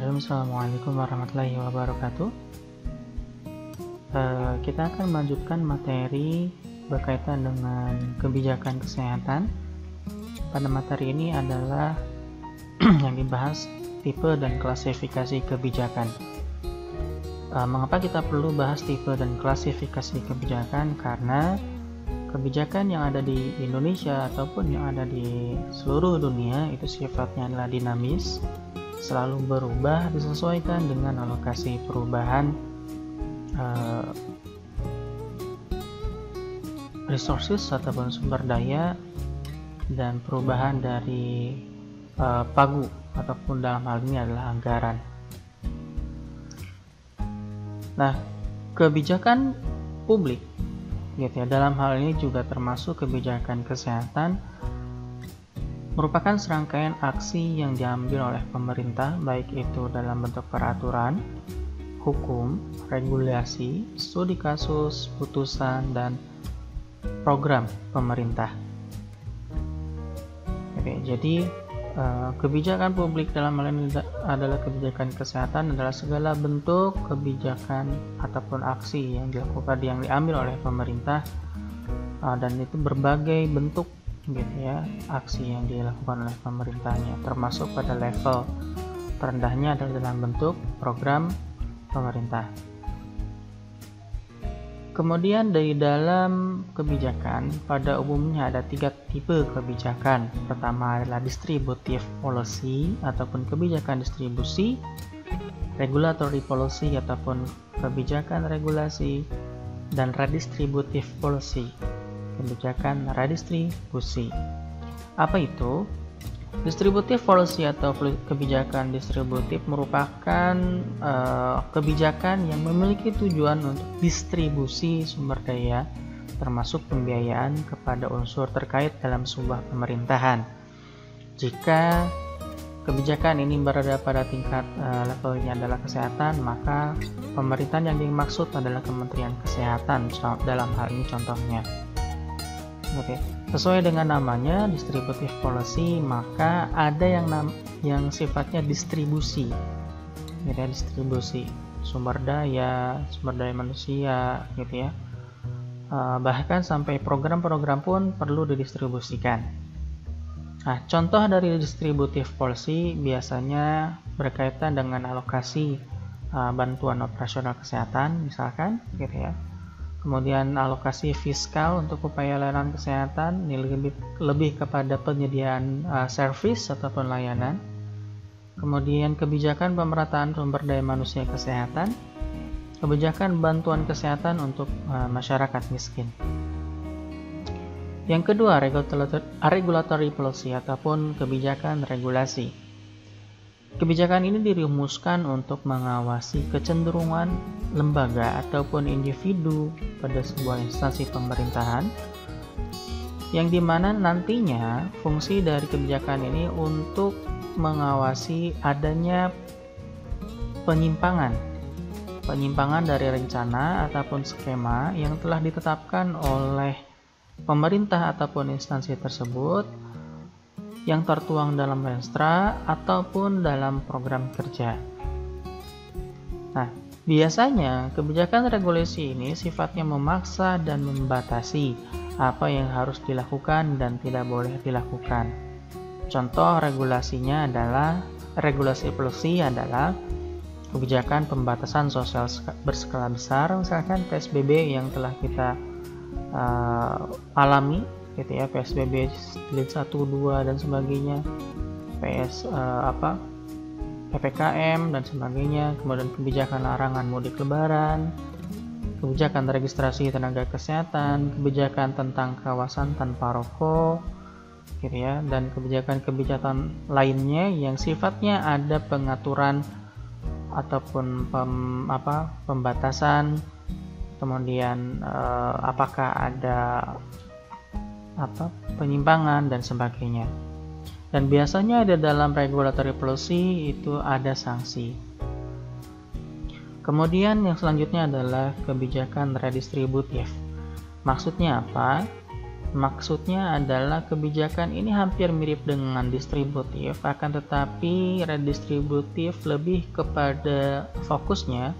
Bismillahirrahmanirrahim. Assalamualaikum warahmatullahi wabarakatuh. Kita akan melanjutkan materi berkaitan dengan kebijakan kesehatan. Pada materi ini adalah yang dibahas tipe dan klasifikasi kebijakan. Mengapa kita perlu bahas tipe dan klasifikasi kebijakan? Karena kebijakan yang ada di Indonesia ataupun yang ada di seluruh dunia itu sifatnya adalah dinamis, selalu berubah disesuaikan dengan alokasi perubahan resources ataupun sumber daya dan perubahan dari pagu ataupun dalam hal ini adalah anggaran. Nah, kebijakan publik gitu ya, dalam hal ini juga termasuk kebijakan kesehatan, merupakan serangkaian aksi yang diambil oleh pemerintah, baik itu dalam bentuk peraturan, hukum, regulasi, studi kasus, putusan, dan program pemerintah. Oke, jadi kebijakan publik dalam hal ini adalah kebijakan kesehatan, adalah segala bentuk kebijakan ataupun aksi yang dilakukan, yang diambil oleh pemerintah, dan itu berbagai bentuk gitu ya, aksi yang dilakukan oleh pemerintahnya, termasuk pada level terendahnya adalah dalam bentuk program pemerintah. Kemudian dari dalam kebijakan pada umumnya ada 3 tipe kebijakan. Pertama adalah distributive policy ataupun kebijakan distribusi, regulatory policy ataupun kebijakan regulasi, dan redistributive policy, kebijakan redistribusi. Apa itu? Distributive policy atau kebijakan distributif merupakan kebijakan yang memiliki tujuan untuk distribusi sumber daya termasuk pembiayaan kepada unsur terkait dalam sebuah pemerintahan. Jika kebijakan ini berada pada tingkat levelnya adalah kesehatan, maka pemerintahan yang dimaksud adalah Kementerian Kesehatan dalam hal ini contohnya. Oke, sesuai dengan namanya distributive policy, maka ada yang sifatnya distribusi, gitu ya, distribusi sumber daya manusia, gitu ya. Bahkan sampai program-program pun perlu didistribusikan. Nah, contoh dari distributive policy biasanya berkaitan dengan alokasi bantuan operasional kesehatan, misalkan, gitu ya. Kemudian alokasi fiskal untuk upaya layanan kesehatan, ini lebih kepada penyediaan servis ataupun layanan. Kemudian kebijakan pemerataan sumber daya manusia kesehatan, kebijakan bantuan kesehatan untuk masyarakat miskin. Yang kedua, regulatory policy ataupun kebijakan regulasi. Kebijakan ini dirumuskan untuk mengawasi kecenderungan lembaga ataupun individu pada sebuah instansi pemerintahan, yang dimana nantinya fungsi dari kebijakan ini untuk mengawasi adanya penyimpangan dari rencana ataupun skema yang telah ditetapkan oleh pemerintah ataupun instansi tersebut, yang tertuang dalam Renstra ataupun dalam program kerja. Nah, biasanya kebijakan regulasi ini sifatnya memaksa dan membatasi apa yang harus dilakukan dan tidak boleh dilakukan. Contoh regulasi policy adalah kebijakan pembatasan sosial berskala besar, misalkan PSBB yang telah kita alami, gitu ya, PSBB jilid 1, 2 dan sebagainya, PPKM dan sebagainya. Kemudian kebijakan larangan mudik lebaran, kebijakan registrasi tenaga kesehatan, kebijakan tentang kawasan tanpa rokok, gitu ya, dan kebijakan lainnya yang sifatnya ada pengaturan ataupun pembatasan, kemudian apakah ada penyimpangan dan sebagainya. Dan biasanya ada dalam regulatory policy itu ada sanksi. Kemudian yang selanjutnya adalah kebijakan redistributif. Maksudnya apa? Maksudnya adalah kebijakan ini hampir mirip dengan distributif, akan tetapi redistributif lebih kepada fokusnya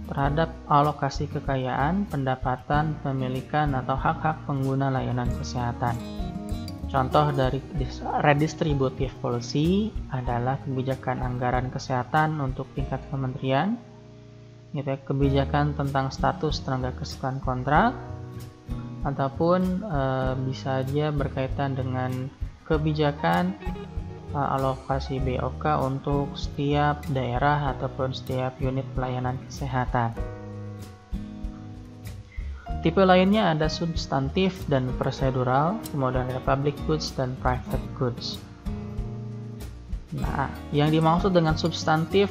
terhadap alokasi kekayaan, pendapatan, pemilikan, atau hak-hak pengguna layanan kesehatan. Contoh dari redistributive policy adalah kebijakan anggaran kesehatan untuk tingkat kementerian, gitu ya, kebijakan tentang status tenaga kesehatan kontrak, ataupun bisa aja berkaitan dengan kebijakan alokasi BOK untuk setiap daerah ataupun setiap unit pelayanan kesehatan. Tipe lainnya ada substantif dan prosedural, kemudian ada public goods dan private goods. Nah, yang dimaksud dengan substantif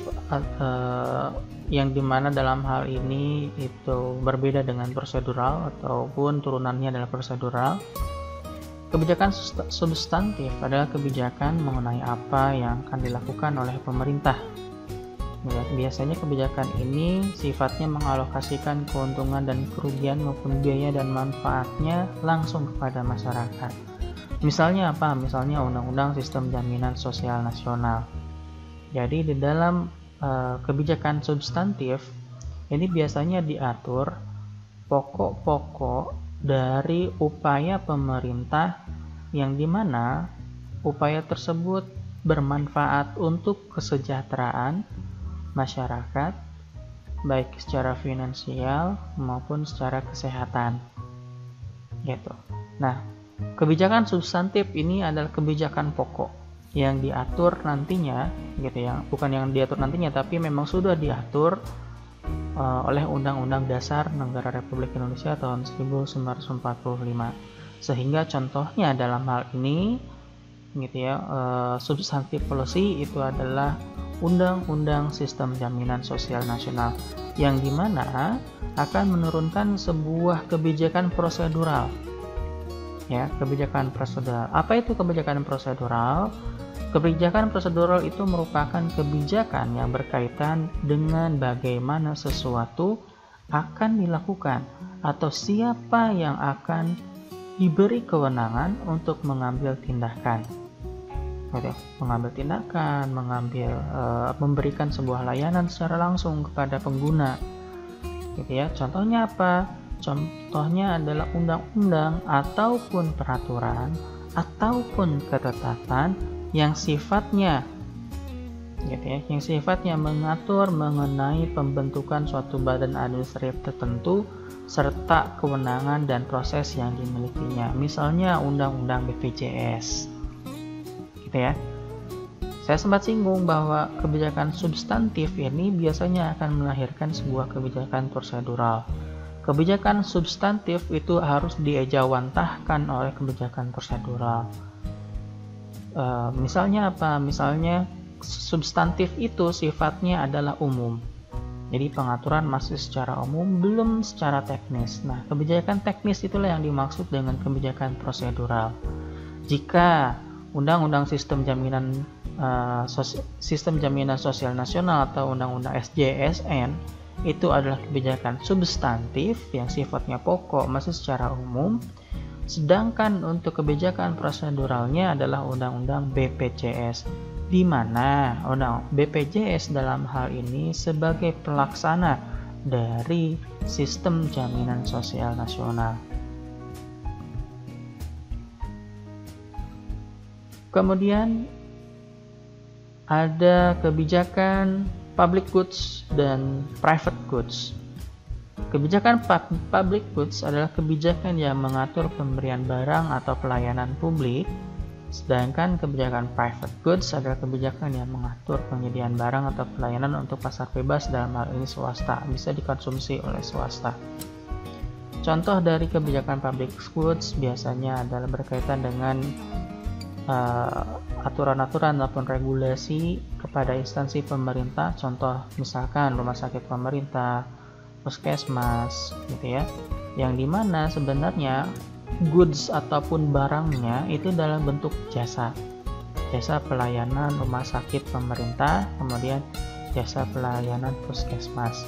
yang dimana dalam hal ini itu berbeda dengan prosedural ataupun turunannya adalah prosedural. Kebijakan substantif adalah kebijakan mengenai apa yang akan dilakukan oleh pemerintah. Biasanya kebijakan ini sifatnya mengalokasikan keuntungan dan kerugian maupun biaya dan manfaatnya langsung kepada masyarakat. Misalnya apa? Misalnya Undang-Undang Sistem Jaminan Sosial Nasional. Jadi di dalam kebijakan substantif ini biasanya diatur pokok-pokok dari upaya pemerintah yang dimana upaya tersebut bermanfaat untuk kesejahteraan masyarakat baik secara finansial maupun secara kesehatan gitu. Nah, kebijakan substantif ini adalah kebijakan pokok yang diatur nantinya gitu ya, bukan yang diatur nantinya tapi memang sudah diatur oleh Undang-Undang Dasar Negara Republik Indonesia tahun 1945. Sehingga contohnya dalam hal ini gitu ya, substantif policy itu adalah Undang-Undang Sistem Jaminan Sosial Nasional yang dimana akan menurunkan sebuah kebijakan prosedural. Ya, kebijakan prosedural. Apa itu kebijakan prosedural? Kebijakan prosedural itu merupakan kebijakan yang berkaitan dengan bagaimana sesuatu akan dilakukan atau siapa yang akan diberi kewenangan untuk mengambil tindakan. Mengambil tindakan, memberikan sebuah layanan secara langsung kepada pengguna. Gitu ya. Contohnya apa? Contohnya adalah undang-undang ataupun peraturan ataupun ketetapan yang sifatnya gitu ya, yang sifatnya mengatur mengenai pembentukan suatu badan administratif tertentu serta kewenangan dan proses yang dimilikinya. Misalnya Undang-Undang BPJS. Gitu ya. Saya sempat singgung bahwa kebijakan substantif ini biasanya akan melahirkan sebuah kebijakan prosedural. Kebijakan substantif itu harus diejawantahkan oleh kebijakan prosedural. Misalnya apa? Misalnya substantif itu sifatnya adalah umum. Jadi pengaturan masih secara umum, belum secara teknis. Nah, kebijakan teknis itulah yang dimaksud dengan kebijakan prosedural. Jika Undang-Undang Sistem Jaminan Sosial Nasional atau Undang-Undang SJSN itu adalah kebijakan substantif yang sifatnya pokok masih secara umum, sedangkan untuk kebijakan proseduralnya adalah Undang-Undang BPJS, di mana BPJS dalam hal ini sebagai pelaksana dari Sistem Jaminan Sosial Nasional. Kemudian ada kebijakan public goods dan private goods. Kebijakan public goods adalah kebijakan yang mengatur pemberian barang atau pelayanan publik, sedangkan kebijakan private goods adalah kebijakan yang mengatur penyediaan barang atau pelayanan untuk pasar bebas, dalam hal ini swasta, bisa dikonsumsi oleh swasta. Contoh dari kebijakan public goods biasanya adalah berkaitan dengan aturan-aturan ataupun regulasi kepada instansi pemerintah, contoh misalkan rumah sakit pemerintah, puskesmas gitu ya, yang dimana sebenarnya goods ataupun barangnya itu dalam bentuk jasa pelayanan rumah sakit pemerintah, kemudian jasa pelayanan puskesmas.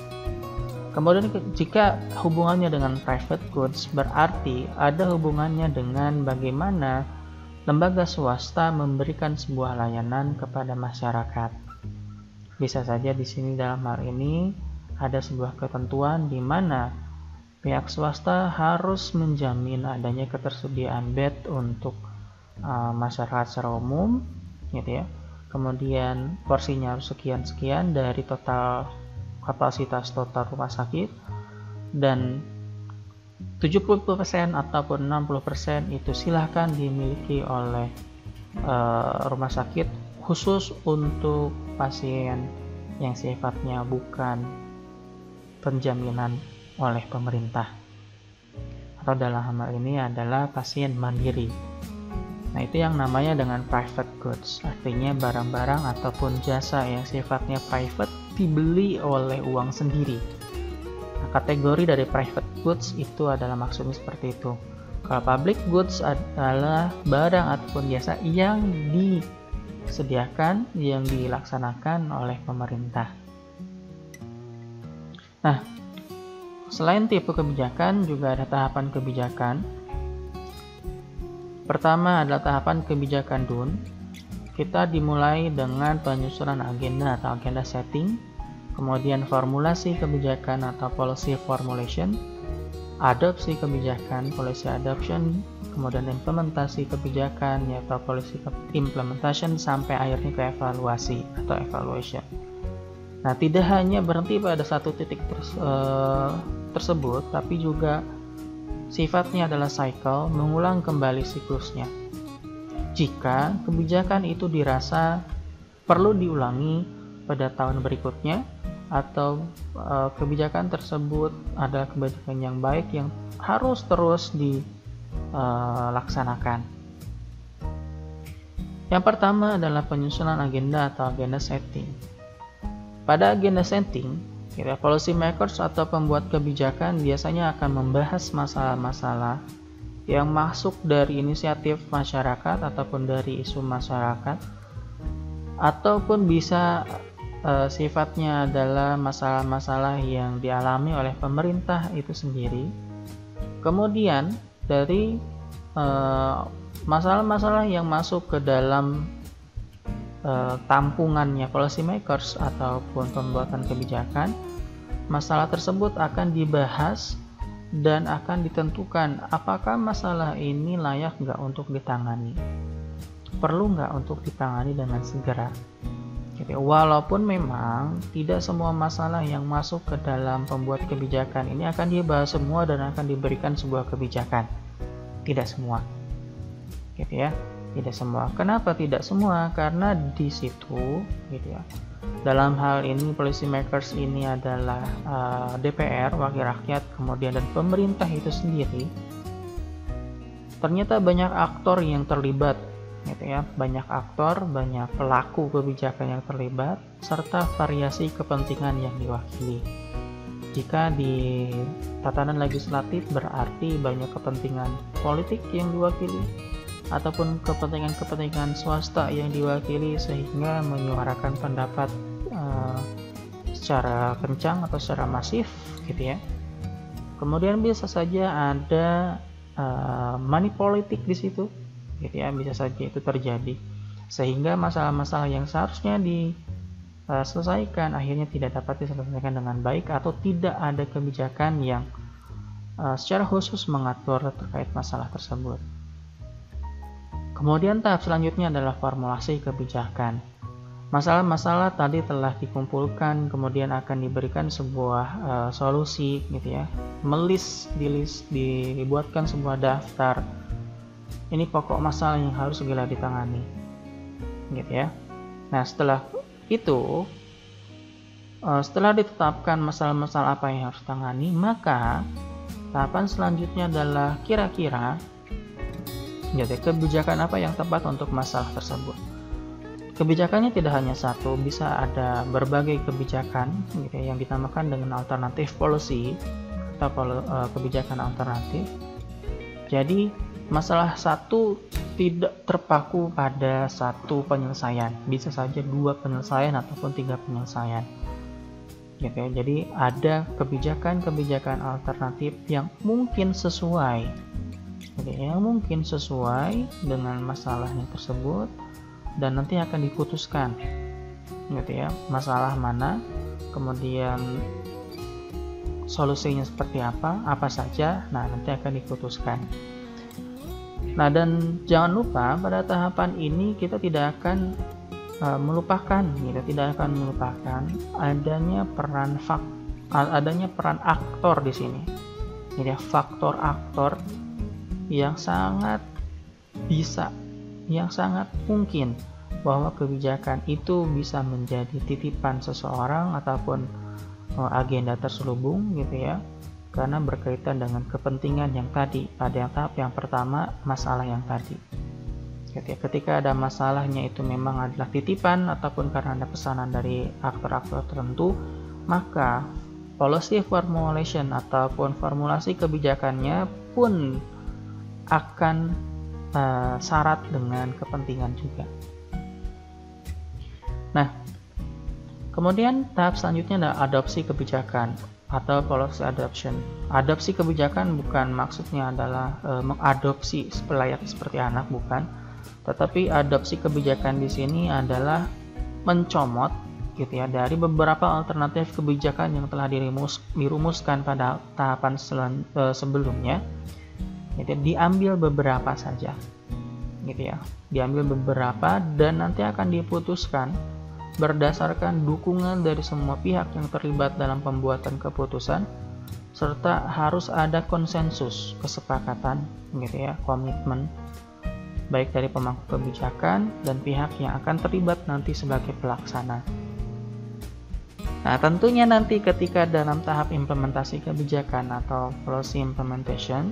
Kemudian jika hubungannya dengan private goods, berarti ada hubungannya dengan bagaimana lembaga swasta memberikan sebuah layanan kepada masyarakat. Bisa saja di sini dalam hal ini ada sebuah ketentuan di mana pihak swasta harus menjamin adanya ketersediaan bed untuk masyarakat secara umum, gitu ya. Kemudian porsinya harus sekian-sekian dari total kapasitas total rumah sakit, dan 70% ataupun 60% itu silahkan dimiliki oleh rumah sakit khusus untuk pasien yang sifatnya bukan penjaminan oleh pemerintah, atau dalam hal ini adalah pasien mandiri. Nah, itu yang namanya dengan private goods, artinya barang-barang ataupun jasa yang sifatnya private dibeli oleh uang sendiri. Nah, kategori dari private goods itu adalah maksudnya seperti itu. Kalau public goods adalah barang ataupun jasa yang disediakan, yang dilaksanakan oleh pemerintah. Nah, selain tipe kebijakan, juga ada tahapan kebijakan. Pertama adalah tahapan kebijakan DUN. Kita dimulai dengan penyusunan agenda atau agenda setting, kemudian formulasi kebijakan atau policy formulation, adopsi kebijakan, policy adoption, kemudian implementasi kebijakan atau policy implementation, sampai akhirnya ke evaluasi atau evaluation. Nah, tidak hanya berhenti pada satu titik tersebut, tapi juga sifatnya adalah cycle, mengulang kembali siklusnya. Jika kebijakan itu dirasa perlu diulangi pada tahun berikutnya, atau kebijakan tersebut adalah kebijakan yang baik yang harus terus dilaksanakan. Yang pertama adalah penyusunan agenda atau agenda setting. Pada agenda setting, policy makers atau pembuat kebijakan biasanya akan membahas masalah-masalah yang masuk dari inisiatif masyarakat ataupun dari isu masyarakat, ataupun bisa sifatnya adalah masalah-masalah yang dialami oleh pemerintah itu sendiri. Kemudian dari masalah-masalah yang masuk ke dalam tampungannya policy makers ataupun pembuatan kebijakan, masalah tersebut akan dibahas dan akan ditentukan apakah masalah ini layak nggak untuk ditangani, perlu nggak untuk ditangani dengan segera. Walaupun memang tidak semua masalah yang masuk ke dalam pembuat kebijakan ini akan dibahas semua dan akan diberikan sebuah kebijakan, tidak semua, gitu ya. Tidak semua. Kenapa tidak semua? Karena di situ, gitu ya, dalam hal ini policy makers ini adalah DPR, wakil rakyat, kemudian dan pemerintah itu sendiri. Ternyata banyak aktor yang terlibat, gitu ya, banyak aktor, banyak pelaku kebijakan yang terlibat, serta variasi kepentingan yang diwakili. Jika di tatanan legislatif berarti banyak kepentingan politik yang diwakili, ataupun kepentingan-kepentingan swasta yang diwakili, sehingga menyuarakan pendapat secara kencang atau secara masif, gitu ya. Kemudian bisa saja ada money politik di situ, gitu ya, bisa saja itu terjadi, sehingga masalah-masalah yang seharusnya diselesaikan akhirnya tidak dapat diselesaikan dengan baik, atau tidak ada kebijakan yang secara khusus mengatur terkait masalah tersebut. Kemudian tahap selanjutnya adalah formulasi kebijakan. Masalah-masalah tadi telah dikumpulkan, kemudian akan diberikan sebuah solusi, gitu ya. Dibuatkan sebuah daftar. Ini pokok masalah yang harus segera ditangani, gitu ya. Nah, setelah itu, setelah ditetapkan masalah-masalah apa yang harus ditangani, maka tahapan selanjutnya adalah kira-kira jadi kebijakan apa yang tepat untuk masalah tersebut. Kebijakannya tidak hanya satu, bisa ada berbagai kebijakan, gitu ya, yang dinamakan dengan alternative policy atau kebijakan alternatif. Jadi masalah satu tidak terpaku pada satu penyelesaian, bisa saja 2 penyelesaian ataupun 3 penyelesaian. gitu ya. Jadi ada kebijakan-kebijakan alternatif yang mungkin sesuai, gitu ya, yang mungkin sesuai dengan masalahnya tersebut, dan nanti akan diputuskan, gitu ya, masalah mana, kemudian solusinya seperti apa saja, nah nanti akan diputuskan. Nah, dan jangan lupa pada tahapan ini kita tidak akan melupakan adanya peran aktor di sini. Jadi faktor aktor yang sangat mungkin bahwa kebijakan itu bisa menjadi titipan seseorang ataupun agenda terselubung, gitu ya, karena berkaitan dengan kepentingan yang tadi pada tahap yang pertama, masalah yang tadi. Ketika ada masalahnya itu memang adalah titipan ataupun karena ada pesanan dari aktor-aktor tertentu, maka policy formulation ataupun formulasi kebijakannya pun akan syarat dengan kepentingan juga. Nah, kemudian tahap selanjutnya adalah adopsi kebijakan atau policy adoption. Adopsi kebijakan bukan maksudnya adalah mengadopsi layaknya seperti anak, bukan. Tetapi adopsi kebijakan di sini adalah mencomot, gitu ya, dari beberapa alternatif kebijakan yang telah dirumuskan pada tahapan sebelumnya. Gitu, diambil beberapa saja, gitu ya, diambil beberapa dan nanti akan diputuskan berdasarkan dukungan dari semua pihak yang terlibat dalam pembuatan keputusan, serta harus ada konsensus, kesepakatan, gitu ya, komitmen baik dari pemangku kebijakan dan pihak yang akan terlibat nanti sebagai pelaksana. Nah, tentunya nanti ketika dalam tahap implementasi kebijakan atau policy implementation,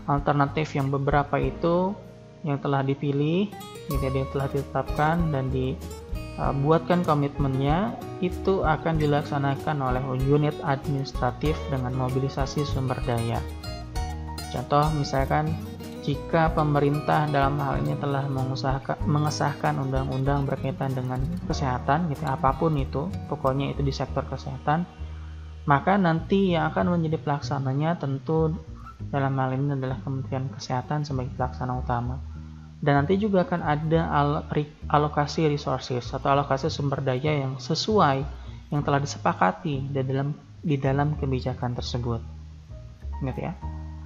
alternatif yang beberapa itu yang telah dipilih, yang telah ditetapkan dan dibuatkan komitmennya, itu akan dilaksanakan oleh unit administratif dengan mobilisasi sumber daya. Contoh misalkan jika pemerintah dalam hal ini telah mengesahkan undang-undang berkaitan dengan kesehatan, gitu, apapun itu, pokoknya itu di sektor kesehatan, maka nanti yang akan menjadi pelaksananya tentu dalam hal ini adalah Kementerian Kesehatan sebagai pelaksana utama. Dan nanti juga akan ada alokasi resources atau alokasi sumber daya yang sesuai yang telah disepakati di dalam kebijakan tersebut, gitu ya.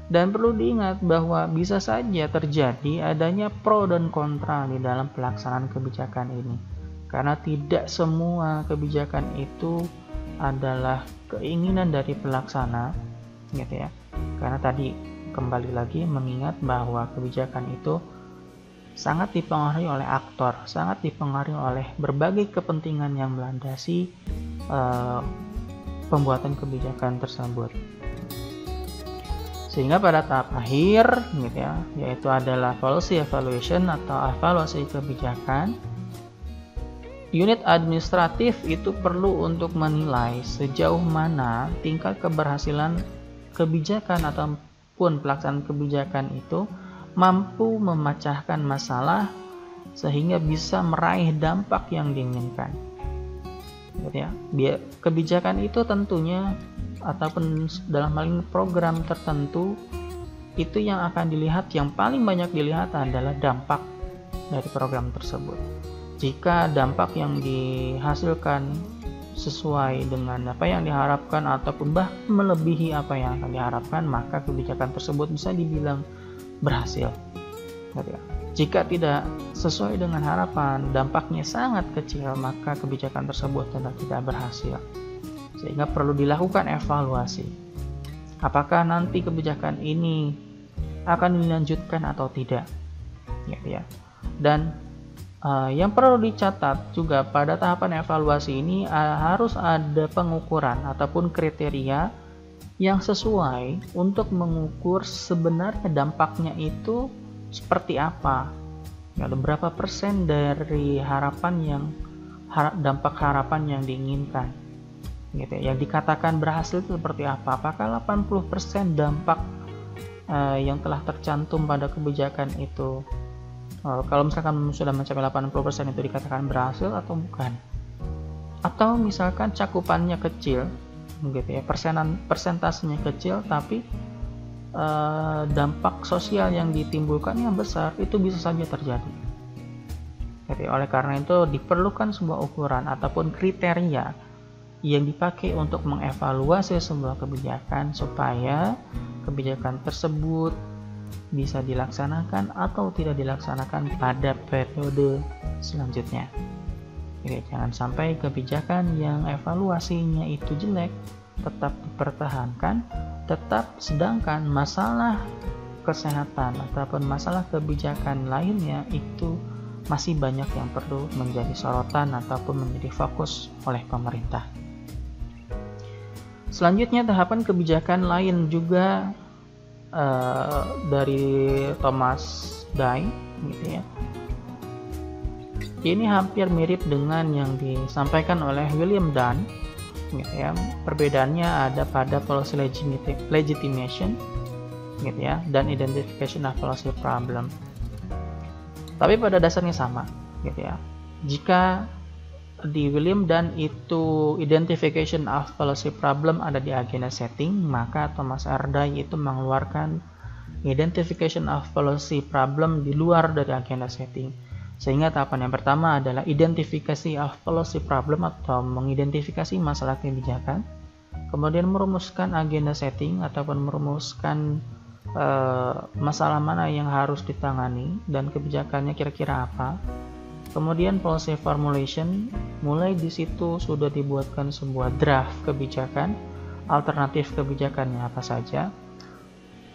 Dan perlu diingat bahwa bisa saja terjadi adanya pro dan kontra di dalam pelaksanaan kebijakan ini, karena tidak semua kebijakan itu adalah keinginan dari pelaksana, gitu ya. Karena tadi kembali lagi mengingat bahwa kebijakan itu sangat dipengaruhi oleh aktor, sangat dipengaruhi oleh berbagai kepentingan yang melandasi pembuatan kebijakan tersebut. Sehingga pada tahap akhir, gitu ya, yaitu adalah policy evaluation atau evaluasi kebijakan, unit administratif itu perlu untuk menilai sejauh mana tingkat keberhasilan kebijakan ataupun pelaksanaan kebijakan itu mampu memecahkan masalah sehingga bisa meraih dampak yang diinginkan. Gitu ya. Kebijakan itu tentunya ataupun dalam hal ini program tertentu itu yang akan dilihat, yang paling banyak dilihat adalah dampak dari program tersebut. Jika dampak yang dihasilkan sesuai dengan apa yang diharapkan ataupun bahkan melebihi apa yang akan diharapkan, maka kebijakan tersebut bisa dibilang berhasil. Jika tidak sesuai dengan harapan, dampaknya sangat kecil, maka kebijakan tersebut tidak berhasil. Sehingga perlu dilakukan evaluasi. Apakah nanti kebijakan ini akan dilanjutkan atau tidak? Ya. Dan yang perlu dicatat juga pada tahapan evaluasi ini harus ada pengukuran ataupun kriteria yang sesuai untuk mengukur sebenarnya dampaknya itu seperti apa. Berapa persen dari dampak harapan yang diinginkan, gitu ya. Yang dikatakan berhasil itu seperti apa? Apakah 80% dampak yang telah tercantum pada kebijakan itu, kalau misalkan sudah mencapai 80% itu dikatakan berhasil atau bukan? atau misalkan cakupannya kecil gitu ya, persentasenya kecil tapi dampak sosial yang ditimbulkannya besar, itu bisa saja terjadi. Jadi oleh karena itu diperlukan sebuah ukuran ataupun kriteria yang dipakai untuk mengevaluasi sebuah kebijakan supaya kebijakan tersebut bisa dilaksanakan atau tidak dilaksanakan pada periode selanjutnya. Jadi jangan sampai kebijakan yang evaluasinya itu jelek tetap dipertahankan, sedangkan masalah kesehatan ataupun masalah kebijakan lainnya itu masih banyak yang perlu menjadi sorotan ataupun menjadi fokus oleh pemerintah. Selanjutnya tahapan kebijakan lain juga dari Thomas Dye gitu ya. Ini hampir mirip dengan yang disampaikan oleh William Dunn gitu ya. Perbedaannya ada pada policy legitimation gitu ya, dan identification of policy problem. Tapi pada dasarnya sama gitu ya. Jika di William Dunn itu identification of policy problem ada di agenda setting, maka Thomas R. Dye itu mengeluarkan identification of policy problem di luar dari agenda setting. Sehingga tahapan yang pertama adalah identifikasi of policy problem atau mengidentifikasi masalah kebijakan, kemudian merumuskan agenda setting ataupun merumuskan masalah mana yang harus ditangani dan kebijakannya kira-kira apa. Kemudian policy formulation, mulai di situ sudah dibuatkan sebuah draft kebijakan, alternatif kebijakannya apa saja.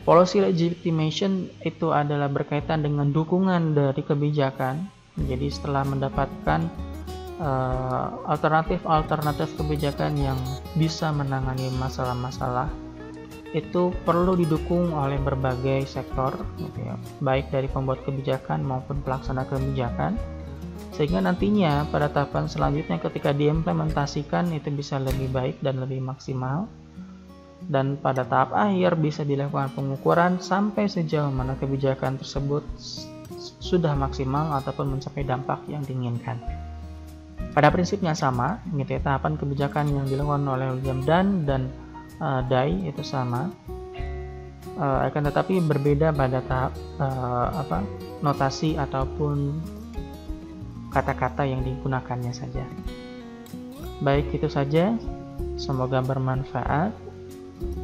Policy legitimation itu adalah berkaitan dengan dukungan dari kebijakan. Jadi setelah mendapatkan alternatif kebijakan yang bisa menangani masalah-masalah, itu perlu didukung oleh berbagai sektor, gitu ya, baik dari pembuat kebijakan maupun pelaksana kebijakan, sehingga nantinya pada tahapan selanjutnya ketika diimplementasikan itu bisa lebih baik dan lebih maksimal. Dan pada tahap akhir bisa dilakukan pengukuran sampai sejauh mana kebijakan tersebut sudah maksimal ataupun mencapai dampak yang diinginkan. Pada prinsipnya sama, gitu ya, tahapan kebijakan yang dilakukan oleh William Dunn dan Dye itu sama, akan tetapi berbeda pada tahap notasi ataupun kata-kata yang digunakannya saja. Baik, itu saja. Semoga bermanfaat.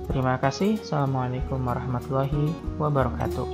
Terima kasih. Assalamualaikum warahmatullahi wabarakatuh.